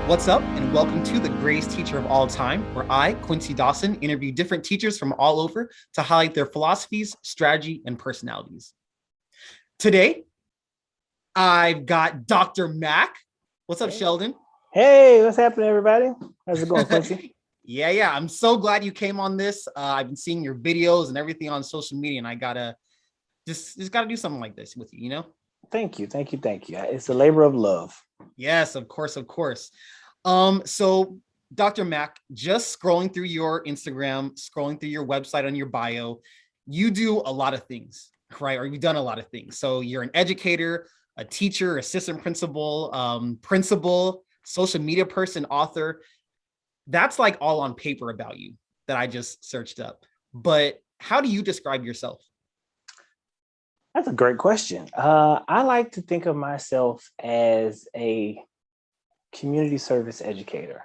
What's up, and welcome to the Greatest Teacher of All Time, where I, Quincy Dawson, interview different teachers from all over to highlight their philosophies, strategy, and personalities. Today, I've got Dr. Mac. What's up, Sheldon? Hey, what's happening, everybody? How's it going, Quincy? Yeah. I'm so glad you came on this. I've been seeing your videos and everything on social media, and I gotta just gotta do something like this with you, Thank you. It's a labor of love. Yes, of course. So Dr. Mac, just scrolling through your Instagram, scrolling through your website on your bio, you do a lot of things, right? Or you've done a lot of things. So you're an educator, a teacher, assistant principal, social media person, author. That's like all on paper about you that I just searched up. But how do you describe yourself? That's a great question. I like to think of myself as a community service educator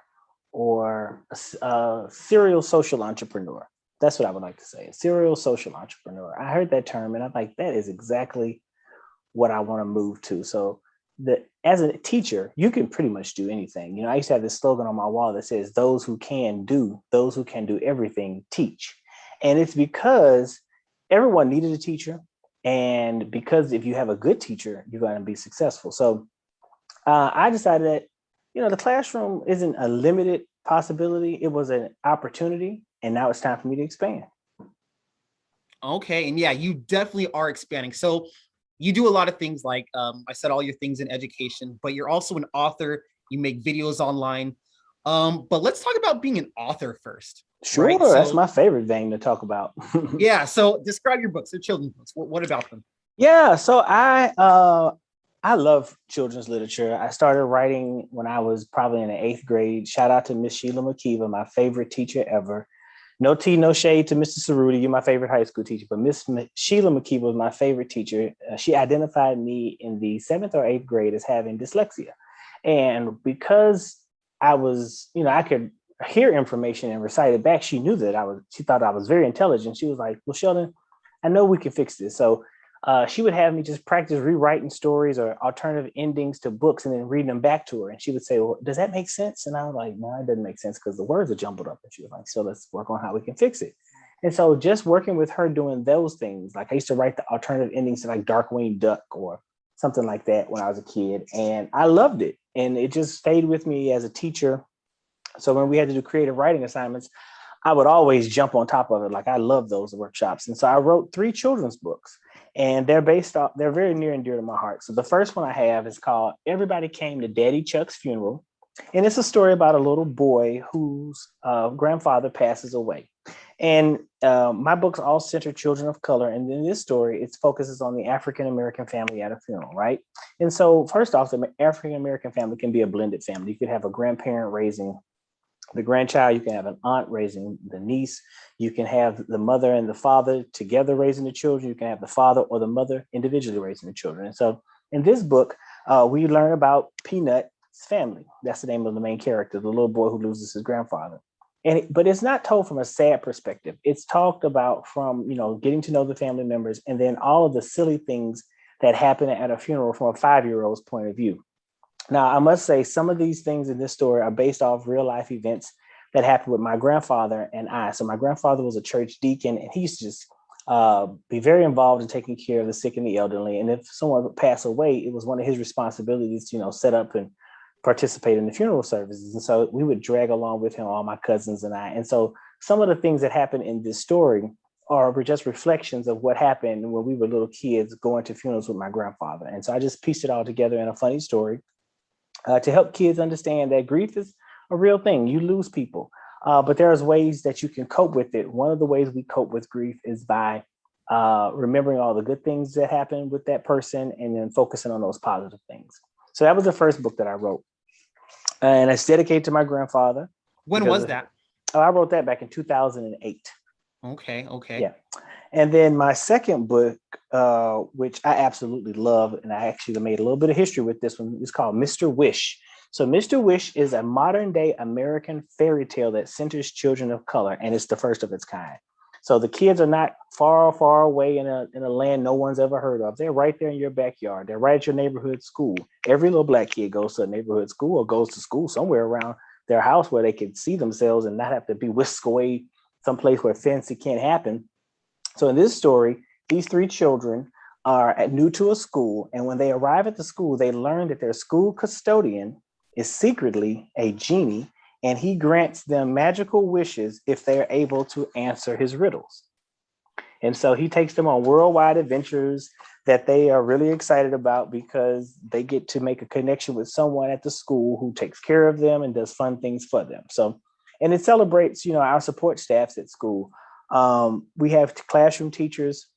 or a serial social entrepreneur. That's what I would like to say, a serial social entrepreneur. I heard that term and I'm like, that is exactly what I want to move to. So as a teacher, you can pretty much do anything. I used to have this slogan on my wall that says, those who can do everything, teach. And it's because everyone needed a teacher. And because if you have a good teacher, you're going to be successful. So I decided that, the classroom isn't a limited possibility. It was an opportunity. And now it's time for me to expand. Okay. And yeah, you definitely are expanding. So you do a lot of things like I said, all your things in education, but you're also an author. You make videos online. But let's talk about being an author first. Sure. Right? That's my favorite thing to talk about. Yeah. So describe your books. They're children's books. What about them? Yeah. So I love children's literature. I started writing when I was probably in the 8th grade. Shout out to Miss Sheila McKeeva, my favorite teacher ever. No tea, no shade to Mr. Cerruti. You're my favorite high school teacher, but Miss Sheila McKeeva was my favorite teacher. She identified me in the 7th or 8th grade as having dyslexia. And because I was, I could hear information and recite it back, she knew that she thought I was very intelligent. She was like, well, Sheldon, I know we can fix this. So she would have me just practice rewriting stories or alternative endings to books and then reading them back to her. And she would say, well, does that make sense? And I was like, no, it doesn't make sense because the words are jumbled up. And she was like, so let's work on how we can fix it. And so just working with her doing those things, like I used to write the alternative endings to like Darkwing Duck or something like that when I was a kid. And I loved it. And it just stayed with me as a teacher. So when we had to do creative writing assignments, I would always jump on top of it. Like I love those workshops. And so I wrote 3 children's books and they're very near and dear to my heart. So the first one I have is called Everybody Came to Daddy Chuck's Funeral. And it's a story about a little boy whose grandfather passes away. And my books all center children of color. And in this story, it focuses on the African-American family at a funeral, right? And so first off, the African-American family can be a blended family. You could have a grandparent raising the grandchild, you can have an aunt raising the niece, you can have the mother and the father together raising the children, you can have the father or the mother individually raising the children. And so in this book, we learn about Peanut's family. That's the name of the main character, the little boy who loses his grandfather. But it's not told from a sad perspective. It's talked about from, getting to know the family members and then all of the silly things that happen at a funeral from a 5-year-old's point of view. Now, I must say some of these things in this story are based off real life events that happened with my grandfather and I. So my grandfather was a church deacon and he used to just be very involved in taking care of the sick and the elderly. And if someone would pass away, it was one of his responsibilities to, set up and participate in the funeral services. And so we would drag along with him, all my cousins and I. And so some of the things that happened in this story are just reflections of what happened when we were little kids going to funerals with my grandfather. And so I just pieced it all together in a funny story. To help kids understand that grief is a real thing. You lose people, but there's ways that you can cope with it. One of the ways we cope with grief is by remembering all the good things that happened with that person and then focusing on those positive things. So that was the first book that I wrote. And it's dedicated to my grandfather. When was that? I wrote that back in 2008. Okay. Yeah. And then my second book, which I absolutely love, and I actually made a little bit of history with this one, is called Mr. Wish. So Mr. Wish is a modern day American fairy tale that centers children of color, and it's the first of its kind. So the kids are not far, far away in a land no one's ever heard of. They're right there in your backyard. They're right at your neighborhood school. Every little Black kid goes to a neighborhood school or goes to school somewhere around their house where they can see themselves and not have to be whisked away someplace where fancy can't happen. So in this story, these three children are new to a school. And when they arrive at the school, they learn that their school custodian is secretly a genie, and he grants them magical wishes if they're able to answer his riddles. And so he takes them on worldwide adventures that they are really excited about because they get to make a connection with someone at the school who takes care of them and does fun things for them. So, and it celebrates, our support staffs at school. We have classroom teachers,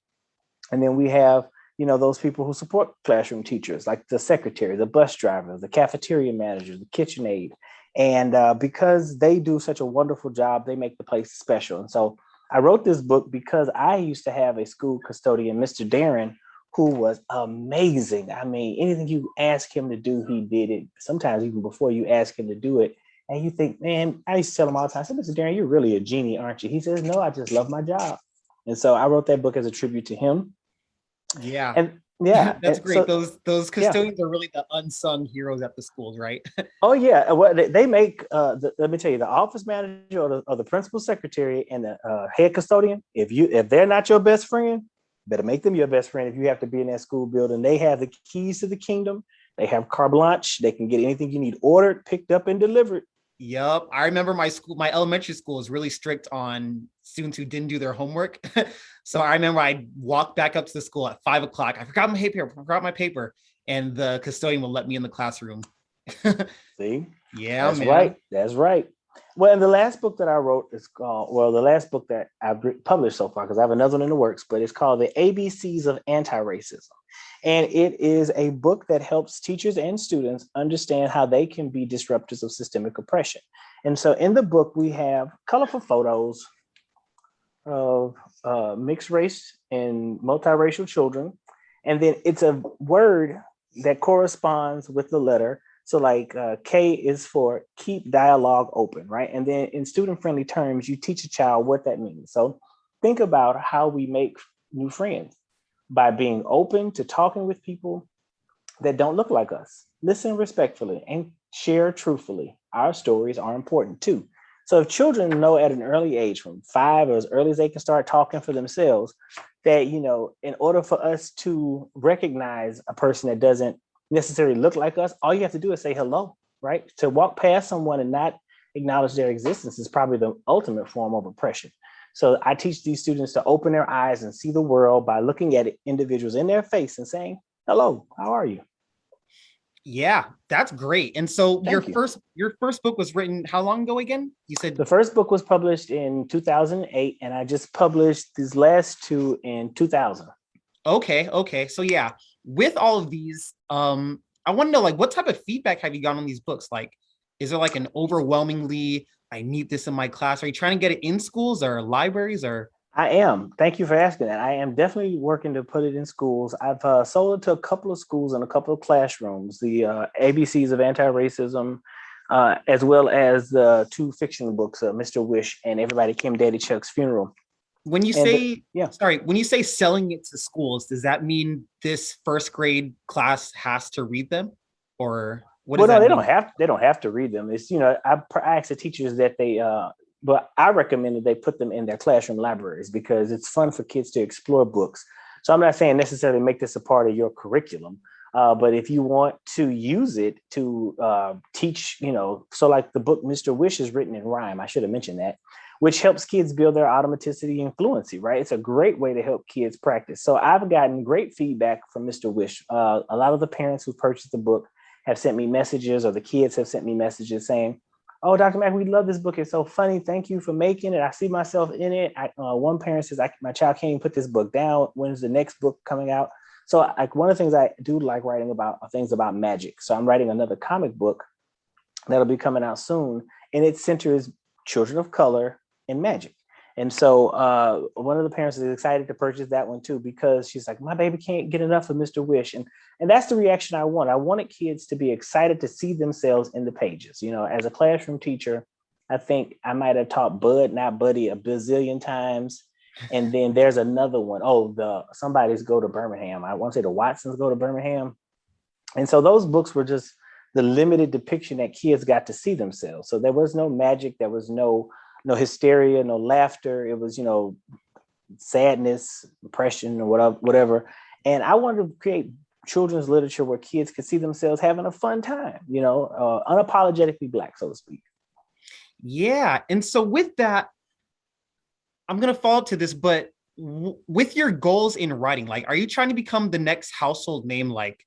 and then we have, those people who support classroom teachers, like the secretary, the bus driver, the cafeteria manager, the kitchen aide. And because they do such a wonderful job, they make the place special. And so I wrote this book because I used to have a school custodian, Mr. Darren, who was amazing. I mean, anything you ask him to do, he did it. Sometimes even before you ask him to do it. And you think, man, I used to tell him all the time, I said, Mr. Darren, you're really a genie, aren't you? He says, no, I just love my job. And so I wrote that book as a tribute to him. Yeah. And yeah, that's great. So, those custodians are really the unsung heroes at the schools, right? Oh yeah, well they make. Let me tell you, the office manager or the principal secretary and the head custodian. If they're not your best friend, better make them your best friend. If you have to be in that school building, they have the keys to the kingdom. They have carte blanche. They can get anything you need ordered, picked up, and delivered. Yep. I remember my elementary school was really strict on students who didn't do their homework. So I remember I walked back up to the school at 5 o'clock. I forgot my paper, and the custodian would let me in the classroom. See? Yeah, That's man. right. That's right. Well, and the last book that I wrote is called, the last book that I've published so far, because I have another one in the works, but it's called The ABCs of Anti-Racism. And it is a book that helps teachers and students understand how they can be disruptors of systemic oppression. And so in the book, we have colorful photos of mixed race and multiracial children. And then it's a word that corresponds with the letter. So like K is for keep dialogue open, right? And then in student-friendly terms, you teach a child what that means. So think about how we make new friends by being open to talking with people that don't look like us. Listen respectfully and share truthfully. Our stories are important too. So if children know at an early age, from 5 or as early as they can start talking for themselves, that, in order for us to recognize a person that doesn't necessarily look like us, all you have to do is say hello, right? To walk past someone and not acknowledge their existence is probably the ultimate form of oppression. So I teach these students to open their eyes and see the world by looking at individuals in their face and saying, hello, how are you? Yeah, that's great. And so your Thank you. first book was written how long ago again? You said The first book was published in 2008, and I just published these last two in 2000. okay. So yeah, with all of these, I want to know, like, what type of feedback have you gotten on these books? Like, is there like an overwhelmingly, I need this in my class? Are you trying to get it in schools or libraries or? I am. Thank you for asking that. I am definitely working to put it in schools. I've sold it to a couple of schools and a couple of classrooms, the ABCs of Anti-Racism, as well as the two fiction books, Mr. Wish and Everybody Came Daddy Chuck's Funeral. When you And say, sorry, when you say selling it to schools, does that mean this first grade class has to read them, or what does that they mean? don't have to read them. It's, I ask the teachers that but I recommend that they put them in their classroom libraries because it's fun for kids to explore books. So I'm not saying necessarily make this a part of your curriculum, but if you want to use it to teach, so like the book Mr. Wish is written in rhyme. I should have mentioned that, which helps kids build their automaticity and fluency, right? It's a great way to help kids practice. So I've gotten great feedback from Mr. Wish. A lot of the parents who purchased the book have sent me messages, or the kids have sent me messages saying, oh, Dr. Mack, we love this book. It's so funny. Thank you for making it. I see myself in it. One parent says, my child can't even put this book down. When's the next book coming out? So like one of the things I do like writing about are things about magic. So I'm writing another comic book that'll be coming out soon. And it centers children of color in magic. And so one of the parents is excited to purchase that one too, because she's like, my baby can't get enough of Mr. Wish. And that's the reaction I want. I wanted kids to be excited to see themselves in the pages. As a classroom teacher, I think I might have taught Bud, not Buddy, a bazillion times. And then there's another one. Oh, the somebody's go to Birmingham. I want to say the Watsons go to Birmingham. And so those books were just the limited depiction that kids got to see themselves. So there was no magic, there was no hysteria, no laughter. It was, sadness, depression, or whatever. And I wanted to create children's literature where kids could see themselves having a fun time, unapologetically Black, so to speak. Yeah. And so with that, I'm going to follow up to this, but with your goals in writing, like, are you trying to become the next household name? Like,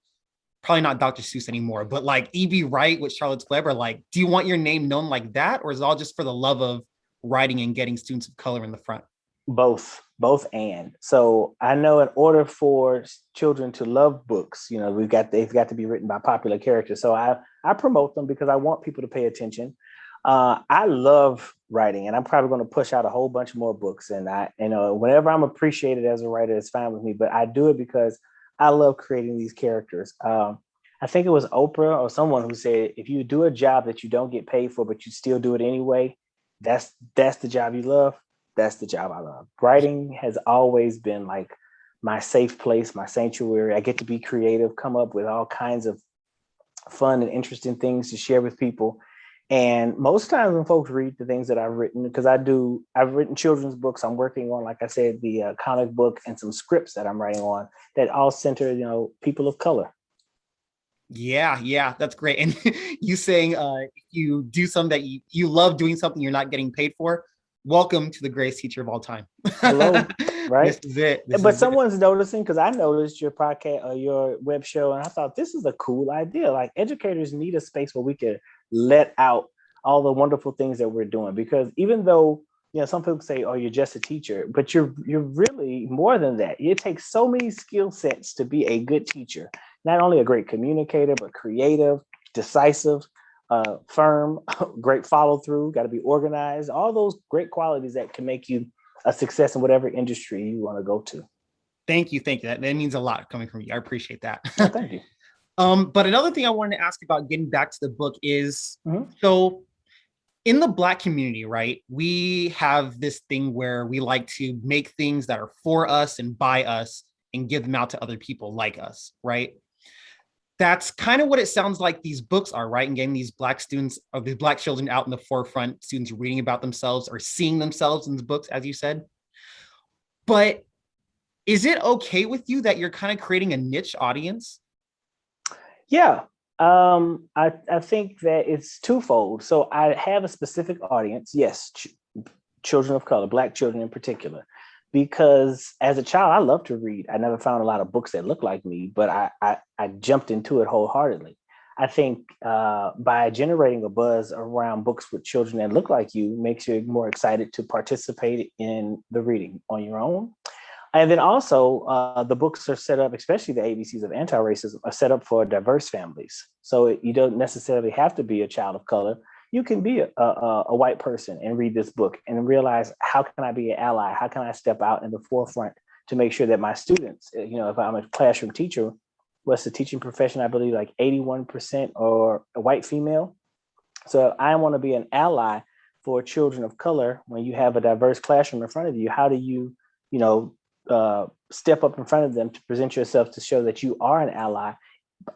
probably not Dr. Seuss anymore, but like E.B. Wright with Charlotte's Web, like, do you want your name known like that? Or is it all just for the love of writing and getting students of color in the front? Both. And so I know in order for children to love books, they've got to be written by popular characters. So I promote them because I want people to pay attention. I love writing, and I'm probably going to push out a whole bunch more books. And whenever I'm appreciated as a writer, it's fine with me. But I do it because I love creating these characters. I think it was Oprah or someone who said, if you do a job that you don't get paid for, but you still do it anyway, that's the job you love. That's the job I love. Writing has always been like my safe place, my sanctuary. I get to be creative, come up with all kinds of fun and interesting things to share with people. And most times when folks read the things that I've written, because I've written children's books. I'm working on, like I said, the comic book and some scripts that I'm writing on that all center, people of color. Yeah, that's great. And you saying if you do something that you love doing something you're not getting paid for, welcome to the greatest teacher of all time. Hello, right? This is it. But someone's noticing, because I noticed your podcast or your web show, and I thought this is a cool idea. Like, educators need a space where we can let out all the wonderful things that we're doing. Because even though, some people say, oh, you're just a teacher, but you're really more than that. It takes so many skill sets to be a good teacher. Not only a great communicator, but creative, decisive, firm, great follow through, got to be organized, all those great qualities that can make you a success in whatever industry you want to go to. Thank you. That means a lot coming from you. I appreciate that. Oh, thank you. But another thing I wanted to ask about, getting back to the book, is so in the Black community, right, we have this thing where we like to make things that are for us and by us and give them out to other people like us, right? That's kind of what it sounds like these books are, right? And getting these Black students or these Black children out in the forefront, students reading about themselves or seeing themselves in the books, as you said. But is it okay with you that you're kind of creating a niche audience? Yeah. I think that it's twofold. So I have a specific audience, yes, children of color, Black children in particular, because as a child, I love to read. I never found a lot of books that look like me, but I jumped into it wholeheartedly. I think by generating a buzz around books with children that look like you makes you more excited to participate in the reading on your own. And then also the books are set up, especially the ABCs of anti-racism, are set up for diverse families. So you don't necessarily have to be a child of color. You can be a white person and read this book and realize, how can I be an ally? How can I step out in the forefront to make sure that my students, if I'm a classroom teacher, what's the teaching profession? I believe like 81% are a white female. So I want to be an ally for children of color. When you have a diverse classroom in front of you, how do you, step up in front of them to present yourself to show that you are an ally?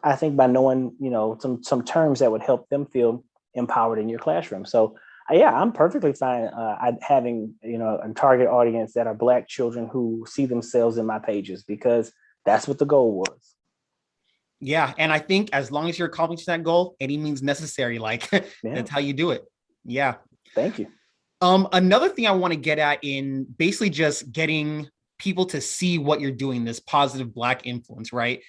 I think by knowing, some terms that would help them feel empowered in your classroom. So yeah, I'm perfectly fine having, a target audience that are Black children who see themselves in my pages, because that's what the goal was. Yeah. And I think as long as you're accomplishing that goal, any means necessary, like that's how you do it. Yeah. Thank you. Another thing I want to get at in basically just getting people to see what you're doing, this positive Black influence, right,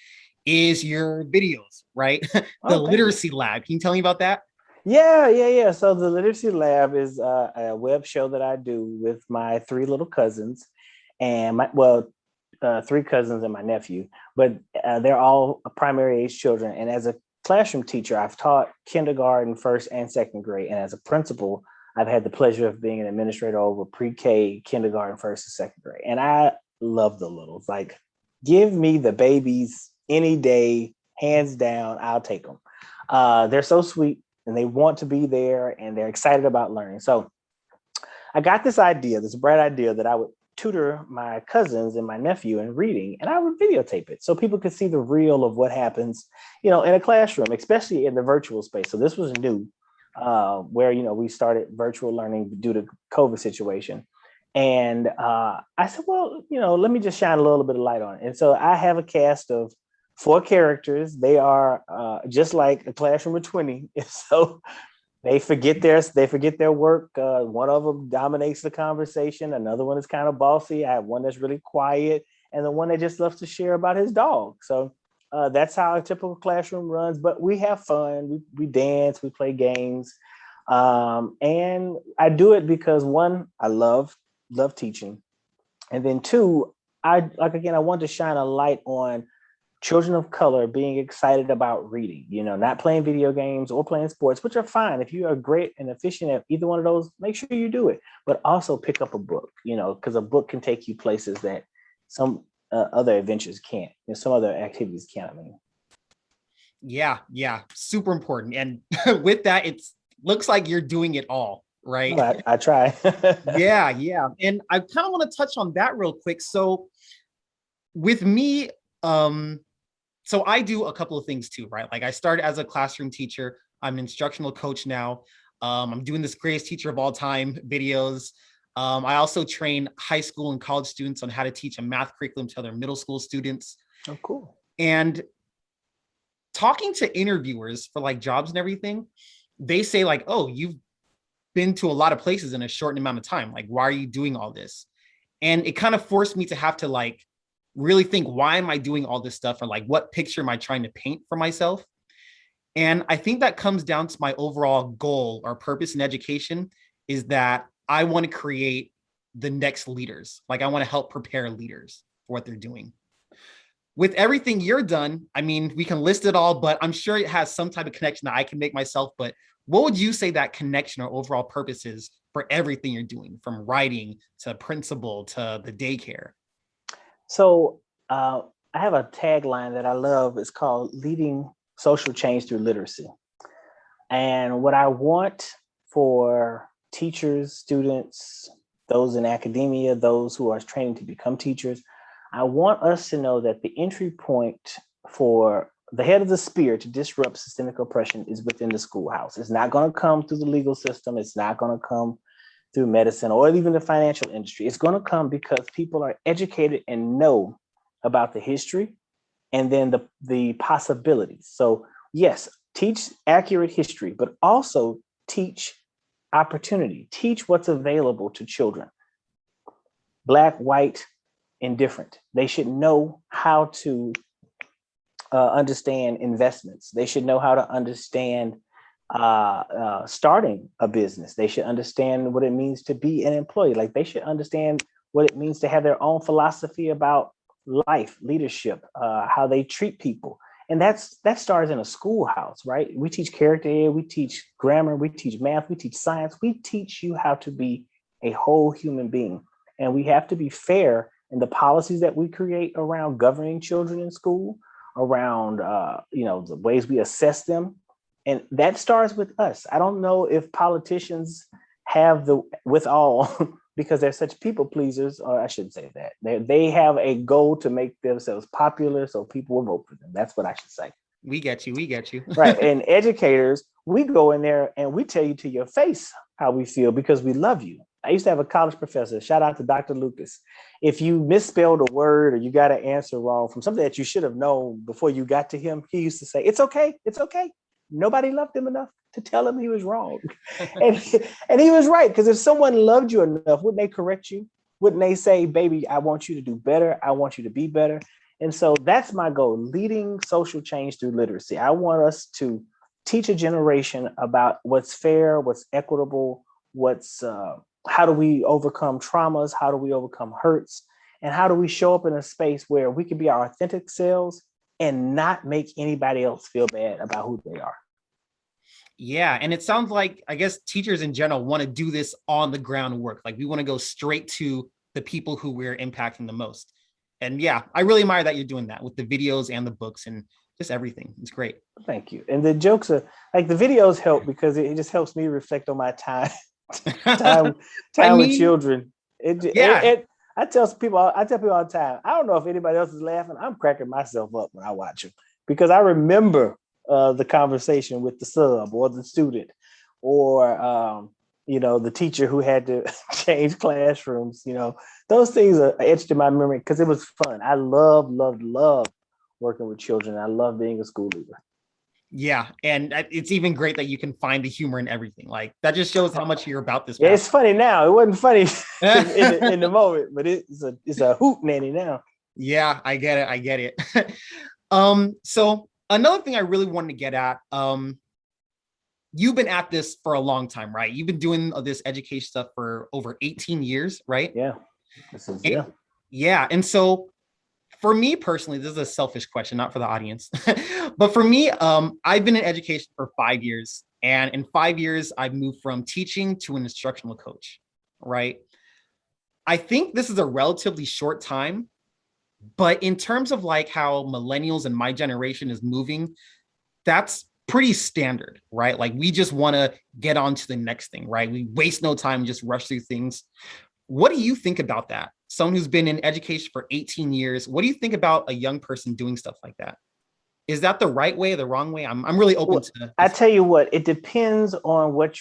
is your videos, right? The Literacy Lab. Can you tell me about that? Yeah. So the Literacy Lab is a web show that I do with my three little cousins and three cousins and my nephew, but they're all primary age children. And as a classroom teacher, I've taught kindergarten, first and second grade. And as a principal, I've had the pleasure of being an administrator over pre-K, kindergarten, first and second grade. And I love the littles. Like, give me the babies any day, hands down, I'll take them. They're so sweet and they want to be there and they're excited about learning. So I got this bright idea that I would tutor my cousins and my nephew in reading, and I would videotape it so people could see the real of what happens, in a classroom, especially in the virtual space. So this was new, where we started virtual learning due to COVID situation. And I said, well, let me just shine a little bit of light on it. And so I have a cast of 4 characters. They are just like a classroom of 20. So they forget their work. One of them dominates the conversation. Another one is kind of bossy. I have one that's really quiet, and the one that just loves to share about his dog. So that's how a typical classroom runs. But we have fun. We dance. We play games, and I do it because, one, I love teaching, and then 2, I want to shine a light on children of color being excited about reading, not playing video games or playing sports, which are fine. If you are great and efficient at either one of those, make sure you do it, but also pick up a book, because a book can take you places that some other adventures can't, some other activities can't. Yeah, super important. And with that, it looks like you're doing it all, right? Well, I try. Yeah. And I kind of want to touch on that real quick. So with me, so I do a couple of things too, right? Like I started as a classroom teacher. I'm an instructional coach now. I'm doing this greatest teacher of all time videos. I also train high school and college students on how to teach a math curriculum to other middle school students. Oh, cool. And talking to interviewers for like jobs and everything, they say like, oh, you've been to a lot of places in a short amount of time. Like, why are you doing all this? And it kind of forced me to have to like really think, why am I doing all this stuff? Or like, what picture am I trying to paint for myself? And I think that comes down to my overall goal or purpose in education is that I want to create the next leaders. Like I want to help prepare leaders for what they're doing. With everything you're done, I mean, we can list it all, but I'm sure it has some type of connection that I can make myself. But what would you say that connection or overall purpose is for everything you're doing, from writing to principal to the daycare? So I have a tagline that I love. It's called Leading Social Change Through Literacy. And what I want for teachers, students, those in academia, those who are training to become teachers, I want us to know that the entry point for the head of the spear to disrupt systemic oppression is within the schoolhouse. It's not going to come through the legal system. It's not going to come through medicine or even the financial industry. It's going to come because people are educated and know about the history and then the possibilities. So yes, teach accurate history, but also teach opportunity, teach what's available to children, Black, white, indifferent. They should know how to understand investments. They should know how to understand starting a business. They should understand what it means to be an employee. Like they should understand what it means to have their own philosophy about life, leadership, how they treat people. And that starts in a schoolhouse, right? We teach character ed, we teach grammar, we teach math, we teach science. We teach you how to be a whole human being. And we have to be fair in the policies that we create around governing children in school, around the ways we assess them. And that starts with us. I don't know if politicians have the withal because they're such people pleasers, or I shouldn't say that. They have a goal to make themselves popular so people will vote for them. That's what I should say. We get you. Right. And educators, we go in there and we tell you to your face how we feel because we love you. I used to have a college professor, shout out to Dr. Lucas. If you misspelled a word or you got an answer wrong from something that you should have known before you got to him, he used to say, it's okay. Nobody loved him enough to tell him he was wrong. and he was right, because if someone loved you enough, wouldn't they correct you? Wouldn't they say, baby, I want you to do better. I want you to be better. And so that's my goal, leading social change through literacy. I want us to teach a generation about what's fair, what's equitable, how do we overcome traumas? How do we overcome hurts? And how do we show up in a space where we can be our authentic selves and not make anybody else feel bad about who they are? Yeah. And it sounds like, I guess, teachers in general want to do this on the ground work. Like we want to go straight to the people who we're impacting the most. And yeah, I really admire that you're doing that with the videos and the books and just everything. It's great. Thank you. And the jokes are like the videos help because it just helps me reflect on my time with children. I tell people all the time, I don't know if anybody else is laughing. I'm cracking myself up when I watch them because I remember the conversation with the sub or the student or the teacher who had to change classrooms. Those things are etched in my memory because it was fun. I love working with children. I love being a school leader. Yeah, and it's even great that you can find the humor in everything. Like that just shows how much you're about this Yeah, path. it's funny now. It wasn't funny in the moment, but it's a hoot nanny now. Yeah, I get it. I get it. So another thing I really wanted to get at, you've been at this for a long time, right? You've been doing this education stuff for over 18 years, right? Yeah. And, yeah. And so for me personally, this is a selfish question, not for the audience, but for me, I've been in education for 5 years. And in 5 years, I've moved from teaching to an instructional coach, right? I think this is a relatively short time, but in terms of like how millennials and my generation is moving, that's pretty standard, right? Like we just want to get on to the next thing, right? We waste no time, just rush through things. What do you think about that? Someone who's been in education for 18 years, what do you think about a young person doing stuff like that? Is that the right way, the wrong way? I'm really open to. I tell you what, it depends on what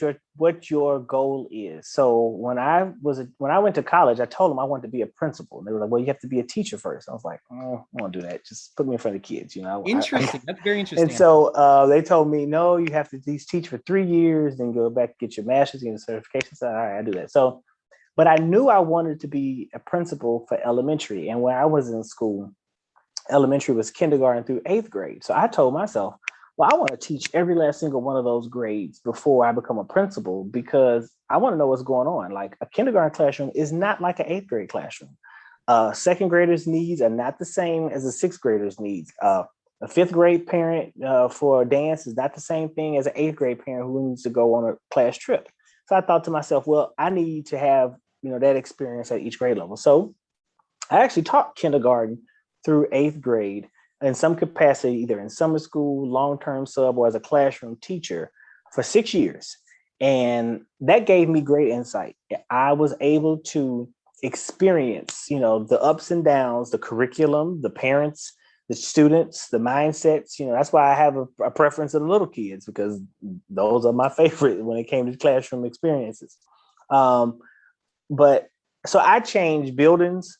your goal is. So when I went to college, I told them I wanted to be a principal. And they were like, "Well, you have to be a teacher first." I was like, "Oh, I won't do that. Just put me in front of kids." Interesting. That's very interesting. And so they told me, "No, you have to teach for 3 years, then go back get your master's, get a certification." So all right, I do that. So, but I knew I wanted to be a principal for elementary, and when I was in school, elementary was kindergarten through 8th grade. So I told myself, well, I want to teach every last single one of those grades before I become a principal because I want to know what's going on. Like a kindergarten classroom is not like an 8th grade classroom. Second graders' needs are not the same as a 6th grader's needs. A 5th grade parent for dance is not the same thing as an 8th grade parent who needs to go on a class trip. So I thought to myself, well, I need to have that experience at each grade level. So I actually taught kindergarten through 8th grade in some capacity, either in summer school, long-term sub, or as a classroom teacher for 6 years. And that gave me great insight. I was able to experience, the ups and downs, the curriculum, the parents, the students, the mindsets. That's why I have a preference of the little kids because those are my favorite when it came to classroom experiences. But so I changed buildings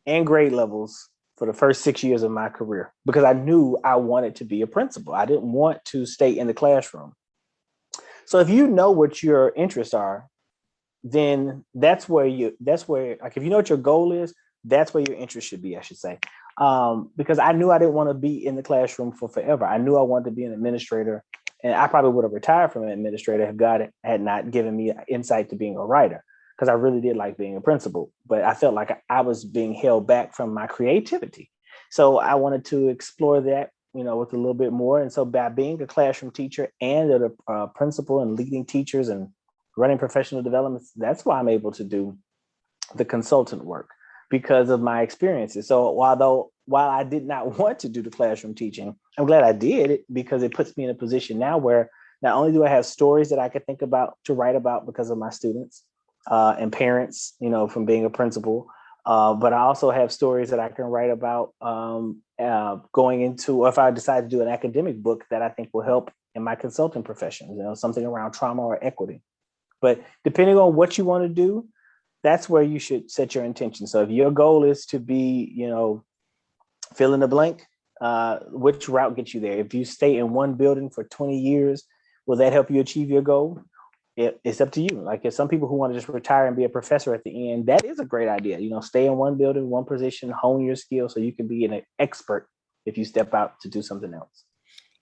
and grade levels for the first 6 years of my career because I knew I wanted to be a principal. I didn't want to stay in the classroom. So if you know what your interests are, then that's where like if you know what your goal is, that's where your interest should be, I should say. Because I knew I didn't want to be in the classroom for forever. I knew I wanted to be an administrator, and I probably would have retired from an administrator if God had not given me insight to being a writer, because I really did like being a principal, but I felt like I was being held back from my creativity. So I wanted to explore that, with a little bit more. And so by being a classroom teacher and a principal and leading teachers and running professional developments, that's why I'm able to do the consultant work because of my experiences. So while I did not want to do the classroom teaching, I'm glad I did it because it puts me in a position now where not only do I have stories that I could think about to write about because of my students, and parents, from being a principal. But I also have stories that I can write about going into, or if I decide to do an academic book that I think will help in my consulting profession, something around trauma or equity. But depending on what you want to do, that's where you should set your intention. So if your goal is to be, fill in the blank, which route gets you there? If you stay in one building for 20 years, will that help you achieve your goal? It's up to you. Like if some people who want to just retire and be a professor at the end, that is a great idea. Stay in one building, one position, hone your skills so you can be an expert if you step out to do something else.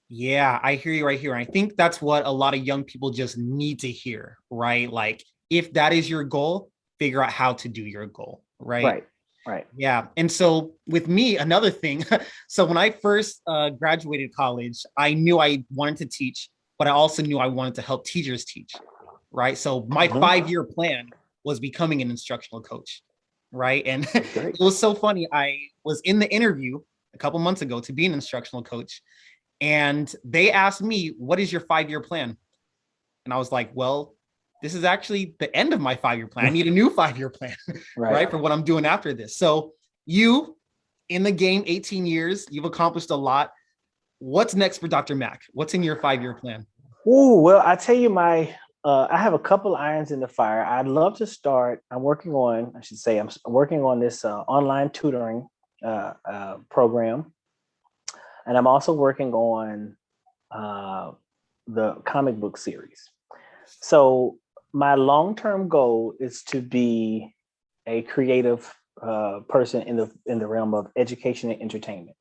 Yeah, I hear you right here. And I think that's what a lot of young people just need to hear, right? Like if that is your goal, figure out how to do your goal, right? Right. Yeah. And so with me, another thing, so when I first graduated college, I knew I wanted to teach, but I also knew I wanted to help teachers teach, right? So my 5-year plan was becoming an instructional coach, right? And it was so funny. I was in the interview a couple months ago to be an instructional coach, and they asked me, what is your 5-year plan? And I was like, well, this is actually the end of my 5-year plan. I need a new 5-year plan, right? For what I'm doing after this. So you in the game, 18 years, you've accomplished a lot. What's next for Dr. Mac? What's in your 5-year plan? Oh, well, I tell you, I have a couple irons in the fire. I'd love to start. I'm working on this online tutoring program. And I'm also working on the comic book series. So my long-term goal is to be a creative person in the realm of education and entertainment.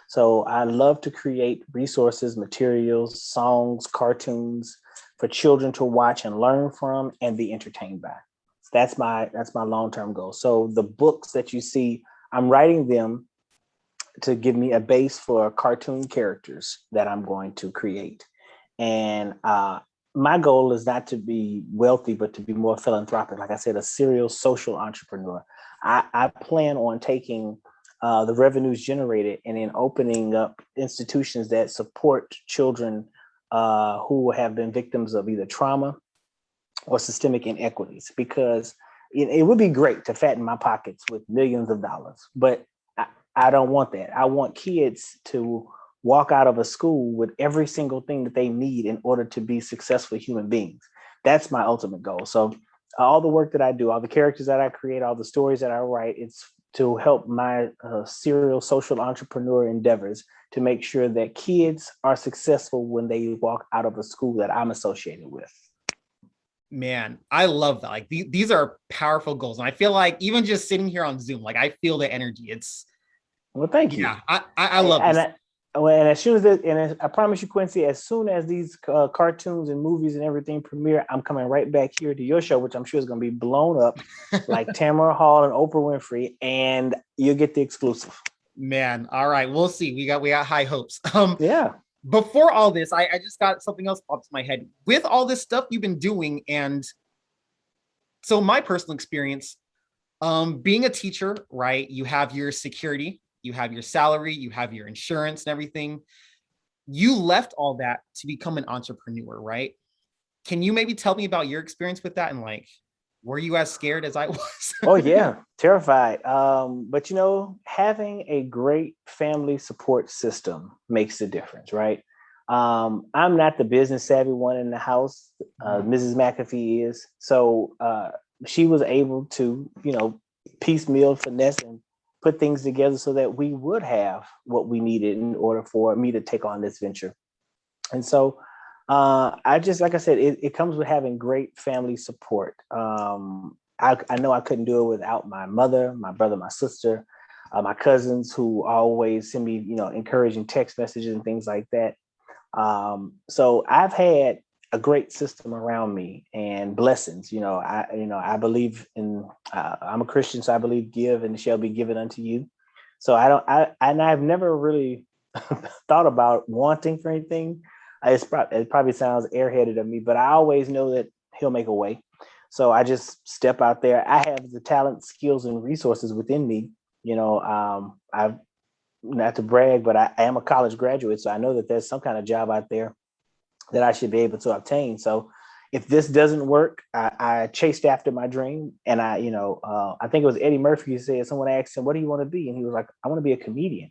So I love to create resources, materials, songs, cartoons for children to watch and learn from and be entertained by. That's my long-term goal. So the books that you see, I'm writing them to give me a base for cartoon characters that I'm going to create. And my goal is not to be wealthy, but to be more philanthropic. Like I said, a serial social entrepreneur. I plan on taking the revenues generated and then opening up institutions that support children who have been victims of either trauma or systemic inequities, because it would be great to fatten my pockets with millions of dollars, but I don't want that. I want kids to walk out of a school with every single thing that they need in order to be successful human beings. That's my ultimate goal. So all the work that I do, all the characters that I create, all the stories that I write, it's to help my serial social entrepreneur endeavors to make sure that kids are successful when they walk out of a school that I'm associated with. Man, I love that. Like these are powerful goals. And I feel like even just sitting here on Zoom, like I feel the energy. It's Well, thank you. Yeah, I love this. And as soon as I promise you, Quincy, as soon as these cartoons and movies and everything premiere, I'm coming right back here to your show, which I'm sure is going to be blown up like Tamara Hall and Oprah Winfrey, and you'll get the exclusive. Man, all right, we'll see. We got high hopes. Yeah. Before all this, I just got something else popped to my head. With all this stuff you've been doing, and so my personal experience, being a teacher, right? You have your security, you have your salary, you have your insurance and everything. You left all that to become an entrepreneur, right? Can you maybe tell me about your experience with that, and like, were you as scared as I was? Oh yeah, terrified. But having a great family support system makes a difference, right? I'm not the business savvy one in the house. Mrs. McAfee is. So she was able to, piecemeal, finesse, and put things together so that we would have what we needed in order for me to take on this venture. And so I just, like I said, it comes with having great family support. I know I couldn't do it without my mother, my brother, my sister, my cousins, who always send me, encouraging text messages and things like that. So I've had a great system around me and blessings. I believe in. I'm a Christian, so I believe give and it shall be given unto you. So I've never really thought about wanting for anything. It probably sounds airheaded of me, but I always know that He'll make a way. So I just step out there. I have the talent, skills, and resources within me. I've, not to brag, but I am a college graduate, so I know that there's some kind of job out there that I should be able to obtain. So if this doesn't work, I chased after my dream, and I think it was Eddie Murphy who said, someone asked him, "What do you want to be?" And he was like, "I want to be a comedian."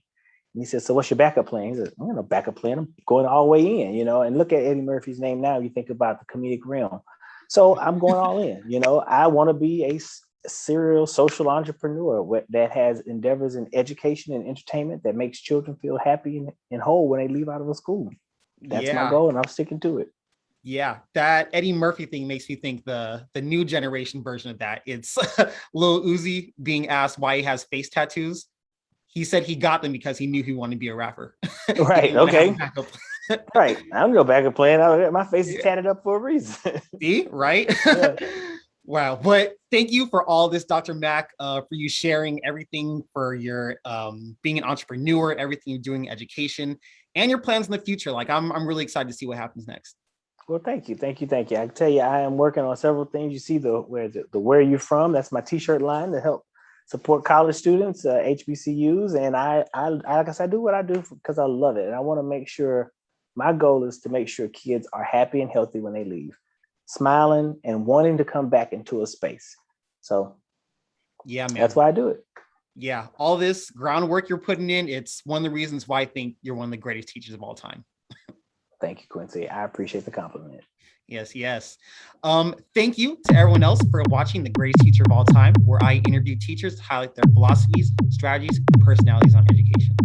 And he said, "So what's your backup plan?" He said, "I'm going to backup plan. I'm going all the way in, And look at Eddie Murphy's name now. You think about the comedic realm. So I'm going all in. I want to be a serial social entrepreneur that has endeavors in education and entertainment that makes children feel happy and whole when they leave out of a school. That's my goal, and I'm sticking to it. Yeah, that Eddie Murphy thing makes me think the new generation version of that. It's Lil Uzi being asked why he has face tattoos. He said he got them because he knew he wanted to be a rapper. Right. Okay. Right. I'm no backup plan. My face is tatted up for a reason. See, right? Yeah. Wow. But thank you for all this, Dr. Mac, for you sharing everything, for your being an entrepreneur, everything you're doing in education, and your plans in the future. Like I'm really excited to see what happens next. Well, thank you. I can tell you, I am working on several things. You see the Where You From? That's my t-shirt line to help support college students, HBCUs. And I like I said, I do what I do because I love it. And I want to make sure, my goal is to make sure kids are happy and healthy when they leave. smiling, and wanting to come back into a space. So Yeah, man. That's why I do it. Yeah, all this groundwork you're putting in, it's one of the reasons why I think you're one of the greatest teachers of all time. Thank you, Quincy. I appreciate the compliment. Yes, yes. Thank you to everyone else for watching The Greatest Teacher of All Time, where I interview teachers to highlight their philosophies, strategies, and personalities on education.